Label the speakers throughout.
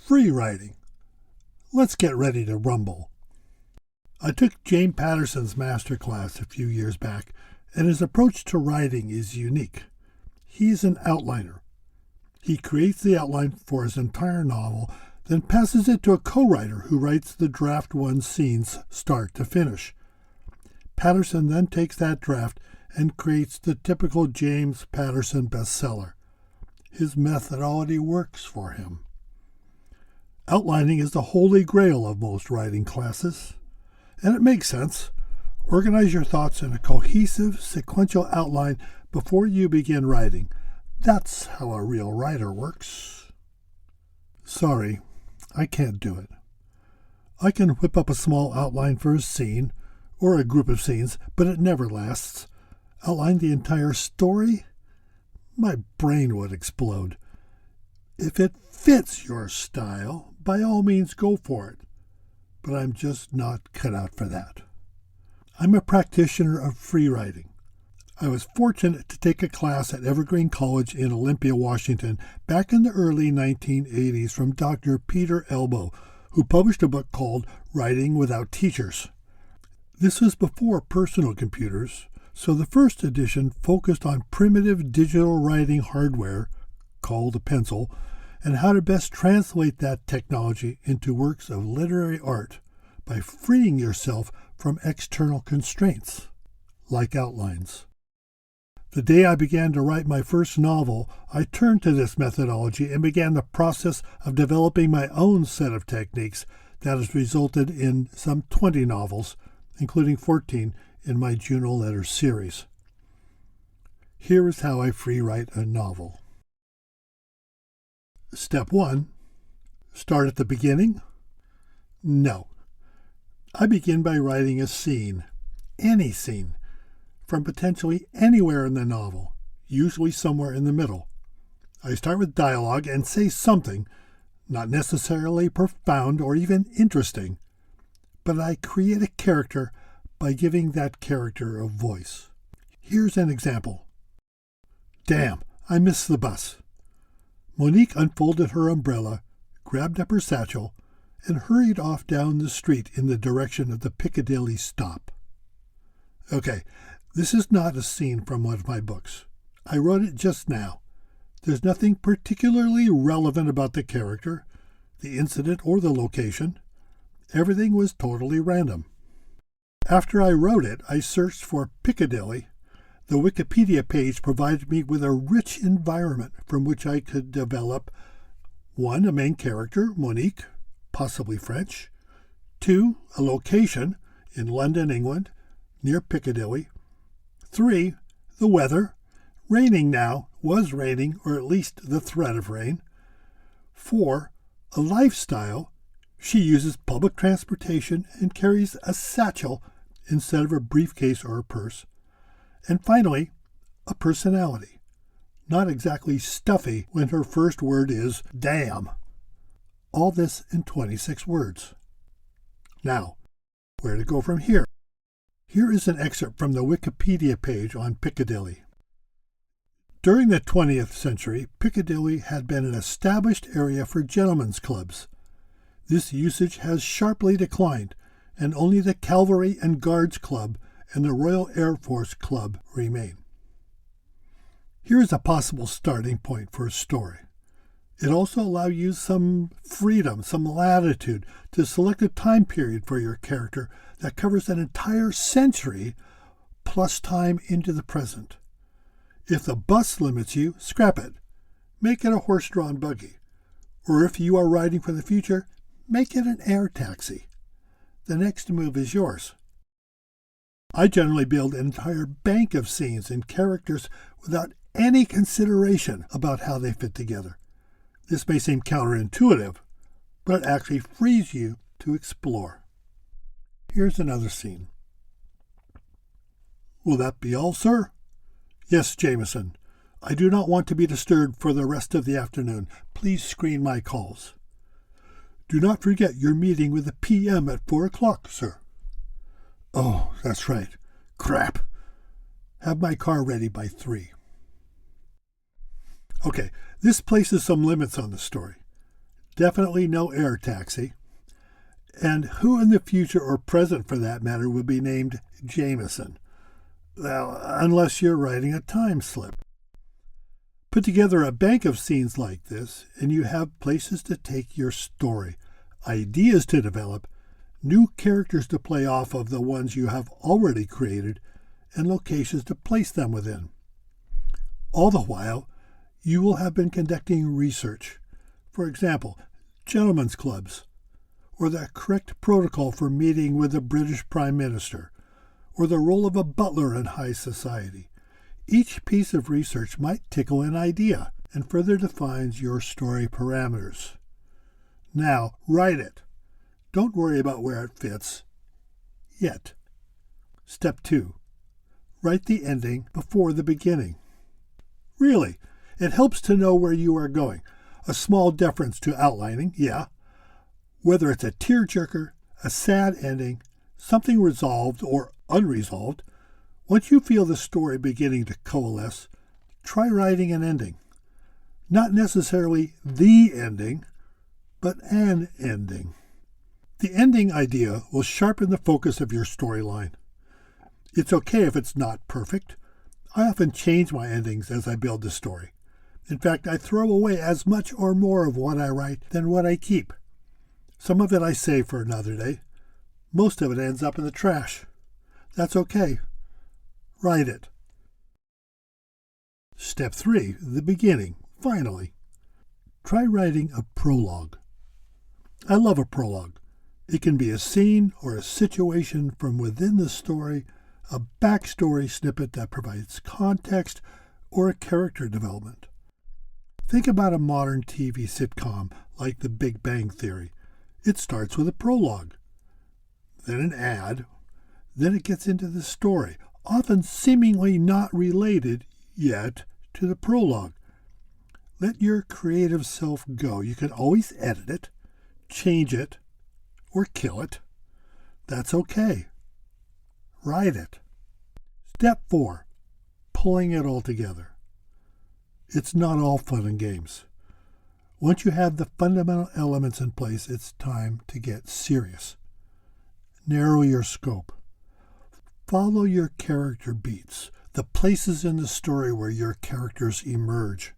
Speaker 1: Freewriting. Let's get ready to rumble. I took James Patterson's master class a few years back, and his approach to writing is unique. He's an outliner. He creates the outline for his entire novel, then passes it to a co-writer who writes the draft one scenes start to finish. Patterson then takes that draft and creates the typical James Patterson bestseller. His methodology works for him. Outlining is the holy grail of most writing classes, and it makes sense. Organize your thoughts in a cohesive, sequential outline before you begin writing. That's how a real writer works. Sorry, I can't do it. I can whip up a small outline for a scene, or a group of scenes, but it never lasts. Outline the entire story? My brain would explode. If it fits your style, by all means go for it. But I'm just not cut out for that. I'm a practitioner of free writing. I was fortunate to take a class at Evergreen College in Olympia, Washington, back in the early 1980s from Dr. Peter Elbow, who published a book called Writing Without Teachers. This was before personal computers, so the first edition focused on primitive digital writing hardware, called a pencil, and how to best translate that technology into works of literary art by freeing yourself from external constraints, like outlines. The day I began to write my first novel, I turned to this methodology and began the process of developing my own set of techniques that has resulted in some 20 novels, including 14 in my Juno Letters series. Here is how I free write a novel. Step 1. Start at the beginning? No. I begin by writing a scene, any scene, from potentially anywhere in the novel, usually somewhere in the middle. I start with dialogue and say something, not necessarily profound or even interesting, but I create a character by giving that character a voice. Here's an example. Damn, I missed the bus. Monique unfolded her umbrella, grabbed up her satchel, and hurried off down the street in the direction of the Piccadilly stop. Okay, this is not a scene from one of my books. I wrote it just now. There's nothing particularly relevant about the character, the incident, or the location. Everything was totally random. After I wrote it, I searched for Piccadilly. The Wikipedia page provided me with a rich environment from which I could develop 1. A main character, Monique, possibly French. 2. A location in London, England, near Piccadilly. 3. The weather. Raining now, was raining, or at least the threat of rain. 4. A lifestyle. She uses public transportation and carries a satchel instead of a briefcase or a purse. And finally, a personality. Not exactly stuffy when her first word is damn. All this in 26 words. Now, where to go from here? Here is an excerpt from the Wikipedia page on Piccadilly. During the 20th century, Piccadilly had been an established area for gentlemen's clubs. This usage has sharply declined, and only the Cavalry and Guards Club and the Royal Air Force Club remain. Here is a possible starting point for a story. It also allows you some freedom, some latitude to select a time period for your character that covers an entire century plus time into the present. If the bus limits you, scrap it. Make it a horse-drawn buggy. Or if you are riding for the future, make it an air taxi. The next move is yours. I generally build an entire bank of scenes and characters without any consideration about how they fit together. This may seem counterintuitive, but it actually frees you to explore. Here's another scene. Will that be all, sir? Yes, Jameson. I do not want to be disturbed for the rest of the afternoon. Please screen my calls. Do not forget your meeting with the PM at 4 o'clock, sir. Oh, that's right. Crap. Have my car ready by 3. Okay, this places some limits on the story. Definitely no air taxi. And who in the future or present for that matter would be named Jameson? Well, unless you're writing a time slip. Put together a bank of scenes like this, and you have places to take your story, ideas to develop, new characters to play off of the ones you have already created, and locations to place them within. All the while, you will have been conducting research. For example, gentlemen's clubs, or the correct protocol for meeting with the British Prime Minister, or the role of a butler in high society. Each piece of research might tickle an idea and further defines your story parameters. Now, write it. Don't worry about where it fits. Yet. Step 2. Write the ending before the beginning. Really, it helps to know where you are going. A small deference to outlining, yeah. Whether it's a tearjerker, a sad ending, something resolved or unresolved, once you feel the story beginning to coalesce, try writing an ending. Not necessarily the ending, but an ending. The ending idea will sharpen the focus of your storyline. It's okay if it's not perfect. I often change my endings as I build the story. In fact, I throw away as much or more of what I write than what I keep. Some of it I save for another day. Most of it ends up in the trash. That's okay. Write it. Step 3, the beginning. Finally, try writing a prologue. I love a prologue. It can be a scene or a situation from within the story, a backstory snippet that provides context, or a character development. Think about a modern TV sitcom like The Big Bang Theory. It starts with a prologue, then an ad, then it gets into the story, often seemingly not related yet to the prologue. Let your creative self go. You can always edit it, change it, or kill it. That's okay. Write it. Step 4, pulling it all together. It's not all fun and games. Once you have the fundamental elements in place, it's time to get serious. Narrow your scope. Follow your character beats, the places in the story where your characters emerge.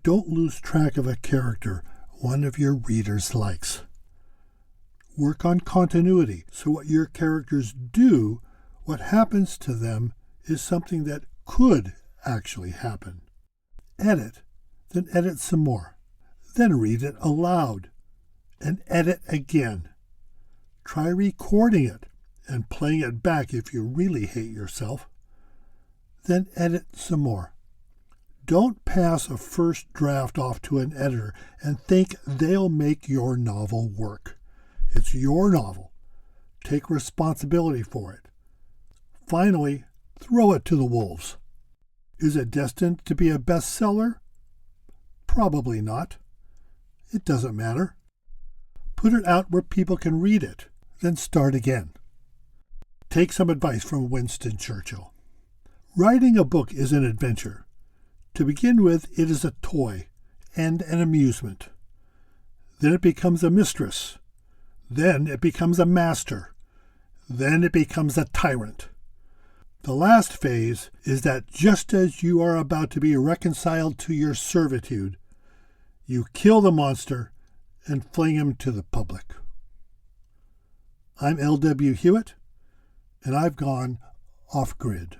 Speaker 1: Don't lose track of a character one of your readers likes. Work on continuity, so what your characters do, what happens to them, is something that could actually happen. Edit, then edit some more. Then read it aloud, and edit again. Try recording it and playing it back if you really hate yourself. Then edit some more. Don't pass a first draft off to an editor and think they'll make your novel work. It's your novel. Take responsibility for it. Finally, throw it to the wolves. Is it destined to be a bestseller? Probably not. It doesn't matter. Put it out where people can read it, then start again. Take some advice from Winston Churchill. Writing a book is an adventure. To begin with, it is a toy and an amusement. Then it becomes a mistress. Then it becomes a master. Then it becomes a tyrant. The last phase is that just as you are about to be reconciled to your servitude, you kill the monster and fling him to the public. I'm L.W. Hewitt, and I've gone off-grid.